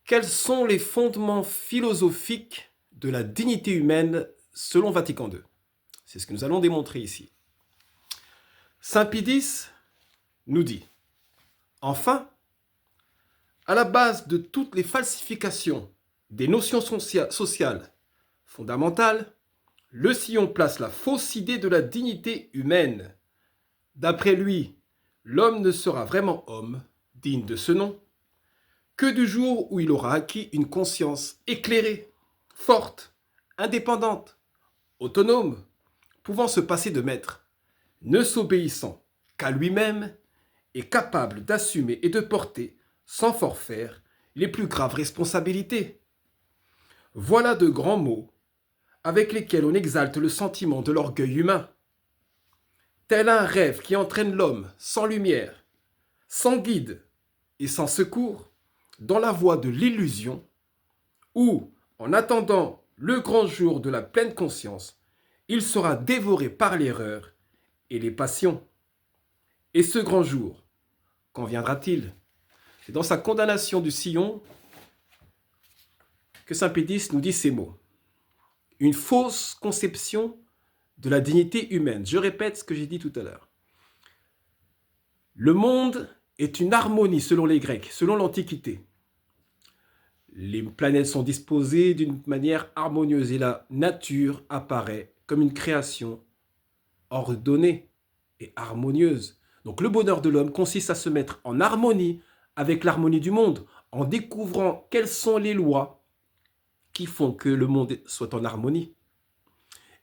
Quels sont les fondements philosophiques de la dignité humaine selon Vatican II? C'est ce que nous allons démontrer ici. Saint Pie X nous dit: enfin, à la base de toutes les falsifications des notions sociales fondamentales, le sillon place la fausse idée de la dignité humaine. D'après lui, l'homme ne sera vraiment homme, digne de ce nom, que du jour où il aura acquis une conscience éclairée, forte, indépendante, autonome, pouvant se passer de maître, ne s'obéissant qu'à lui-même et capable d'assumer et de porter, sans forfaire, les plus graves responsabilités. Voilà de grands mots avec lesquels on exalte le sentiment de l'orgueil humain. Tel un rêve qui entraîne l'homme sans lumière, sans guide et sans secours, dans la voie de l'illusion, où, en attendant le grand jour de la pleine conscience, il sera dévoré par l'erreur et les passions. Et ce grand jour, quand viendra-t-il? C'est dans sa condamnation du sillon que saint Pie X nous dit ces mots. Une fausse conception de la dignité humaine. Je répète ce que j'ai dit tout à l'heure. Le monde est une harmonie selon les Grecs, selon l'Antiquité. Les planètes sont disposées d'une manière harmonieuse et la nature apparaît comme une création ordonnée et harmonieuse. Donc le bonheur de l'homme consiste à se mettre en harmonie avec l'harmonie du monde, en découvrant quelles sont les lois qui font que le monde soit en harmonie.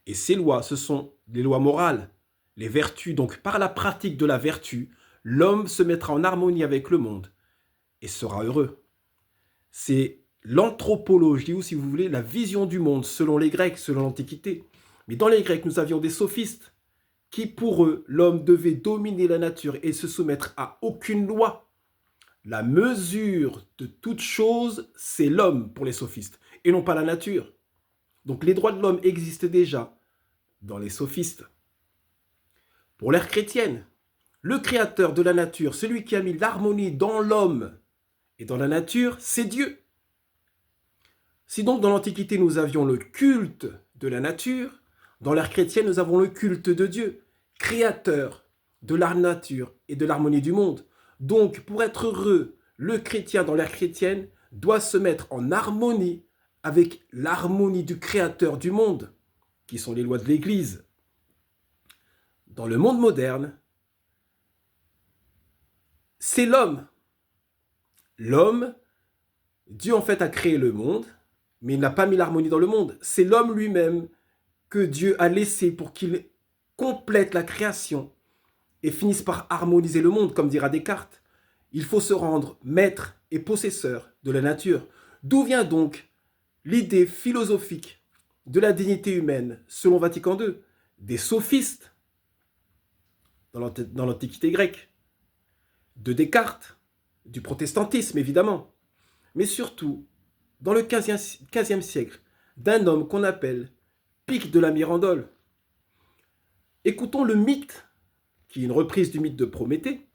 Et ces lois, ce sont des lois morales, les vertus. Donc par la pratique de la vertu, l'homme se mettra en harmonie avec le monde et sera heureux. C'est l'anthropologie, ou si vous voulez, la vision du monde selon les Grecs, selon l'Antiquité. Mais dans les Grecs, nous avions des sophistes qui, pour eux, l'homme devait dominer la nature et se soumettre à aucune loi. La mesure de toute chose, c'est l'homme pour les sophistes, et non pas la nature. Donc les droits de l'homme existent déjà dans les sophistes. Pour l'ère chrétienne, le créateur de la nature, celui qui a mis l'harmonie dans l'homme et dans la nature, c'est Dieu. Si donc dans l'Antiquité nous avions le culte de la nature, dans l'ère chrétienne nous avons le culte de Dieu, créateur de la nature et de l'harmonie du monde. Donc pour être heureux, le chrétien dans l'ère chrétienne doit se mettre en harmonie avec l'harmonie du créateur du monde, qui sont les lois de l'Église. Dans le monde moderne, c'est l'homme. L'homme, Dieu en fait a créé le monde, mais il n'a pas mis l'harmonie dans le monde. C'est l'homme lui-même que Dieu a laissé pour qu'il complète la création et finisse par harmoniser le monde, comme dira Descartes. Il faut se rendre maître et possesseur de la nature. D'où vient donc l'idée philosophique de la dignité humaine selon Vatican II? Des sophistes dans l'Antiquité grecque, de Descartes, du protestantisme évidemment, mais surtout dans le XVe siècle, d'un homme qu'on appelle Pic de la Mirandole. Écoutons le mythe, qui est une reprise du mythe de Prométhée,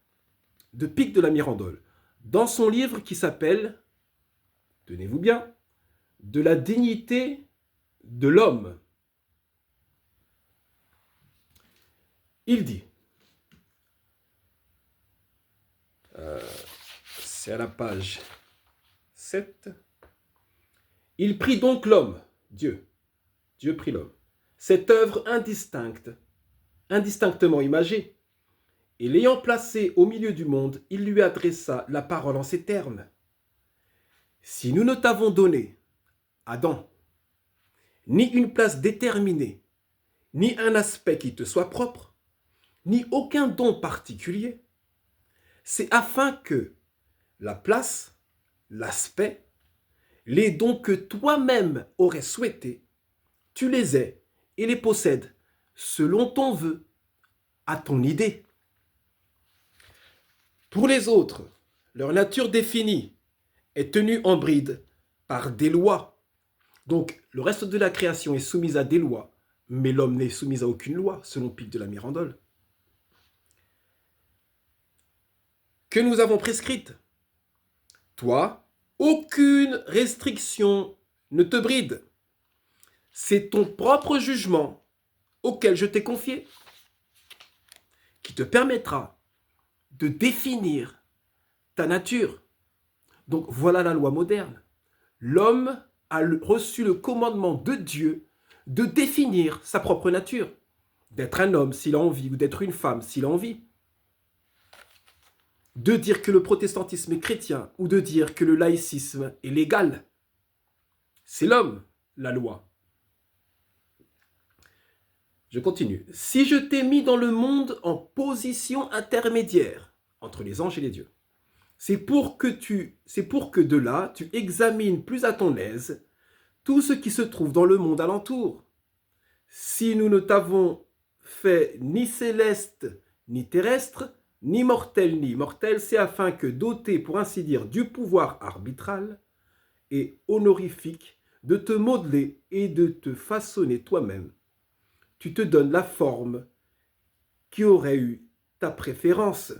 de Pic de la Mirandole, dans son livre qui s'appelle, tenez-vous bien, De la dignité de l'homme. Il dit, c'est à la page 7, il prit donc l'homme, Dieu prit l'homme, cette œuvre indistinctement imagée, et l'ayant placé au milieu du monde, il lui adressa la parole en ces termes. Si nous ne t'avons donné, Adam, ni une place déterminée, ni un aspect qui te soit propre, ni aucun don particulier, c'est afin que la place, l'aspect, les dons que toi-même aurais souhaités, tu les aies et les possèdes selon ton vœu, à ton idée. Pour les autres, leur nature définie est tenue en bride par des lois. Donc, le reste de la création est soumise à des lois, mais l'homme n'est soumis à aucune loi, selon Pic de la Mirandole, que nous avons prescrite. Toi, Aucune restriction ne te bride. C'est ton propre jugement auquel je t'ai confié qui te permettra de définir ta nature. Donc voilà la loi moderne. L'homme a reçu le commandement de Dieu de définir sa propre nature, d'être un homme s'il a envie ou d'être une femme s'il a envie, de dire que le protestantisme est chrétien ou de dire que le laïcisme est légal. C'est l'homme, la loi. Je continue. Si je t'ai mis dans le monde en position intermédiaire entre les anges et les dieux, c'est pour que de là, tu examines plus à ton aise tout ce qui se trouve dans le monde alentour. Si nous ne t'avons fait ni céleste, ni terrestre, ni mortel, c'est afin que, doté, pour ainsi dire, du pouvoir arbitral et honorifique de te modeler et de te façonner toi-même, tu te donnes la forme qui aurait eu ta préférence.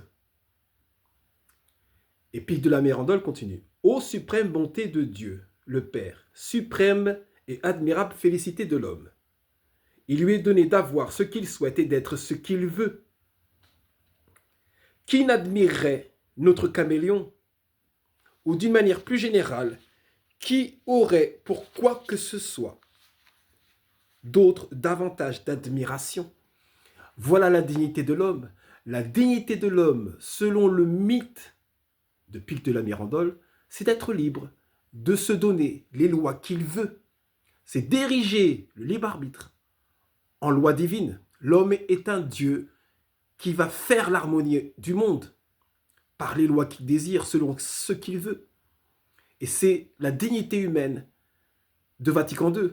Et Pic de la Mérandole continue. Ô suprême bonté de Dieu, le Père, suprême et admirable félicité de l'homme. Il lui est donné d'avoir ce qu'il souhaite et d'être ce qu'il veut. Qui n'admirerait notre caméléon? Ou d'une manière plus générale, qui aurait pour quoi que ce soit d'autre davantage d'admiration? Voilà la dignité de l'homme. La dignité de l'homme, selon le mythe de Pic de la Mirandole, c'est d'être libre, de se donner les lois qu'il veut. C'est d'ériger le libre arbitre en loi divine. L'homme est un Dieu qui va faire l'harmonie du monde par les lois qu'il désire, selon ce qu'il veut. Et c'est la dignité humaine de Vatican II,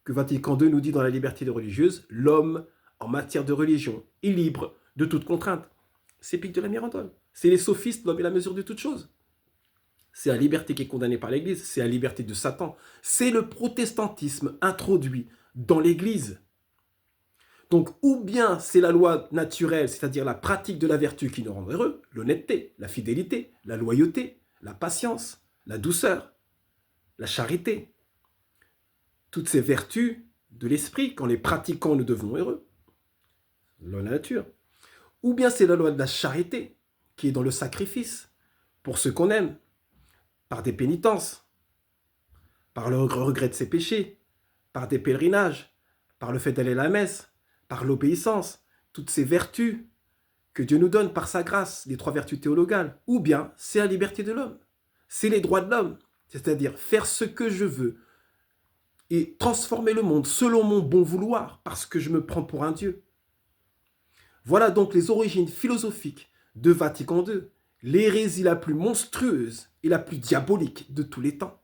que Vatican II nous dit dans la liberté de religieuse, l'homme, en matière de religion, est libre de toute contrainte. C'est Pic de la Mirandole. C'est les sophistes, l'homme est la mesure de toute chose. C'est la liberté qui est condamnée par l'Église, c'est la liberté de Satan. C'est le protestantisme introduit dans l'Église. Donc, ou bien c'est la loi naturelle, c'est-à-dire la pratique de la vertu qui nous rend heureux, l'honnêteté, la fidélité, la loyauté, la patience, la douceur, la charité. Toutes ces vertus de l'esprit, qu'en les pratiquant, nous devenons heureux. La nature. Ou bien c'est la loi de la charité, qui est dans le sacrifice, pour ceux qu'on aime, par des pénitences, par le regret de ses péchés, par des pèlerinages, par le fait d'aller à la messe, par l'obéissance, toutes ces vertus que Dieu nous donne par sa grâce, les 3 vertus théologales. Ou bien c'est la liberté de l'homme, c'est les droits de l'homme, c'est-à-dire faire ce que je veux et transformer le monde selon mon bon vouloir, parce que je me prends pour un Dieu. Voilà donc les origines philosophiques de Vatican II, l'hérésie la plus monstrueuse et la plus diabolique de tous les temps.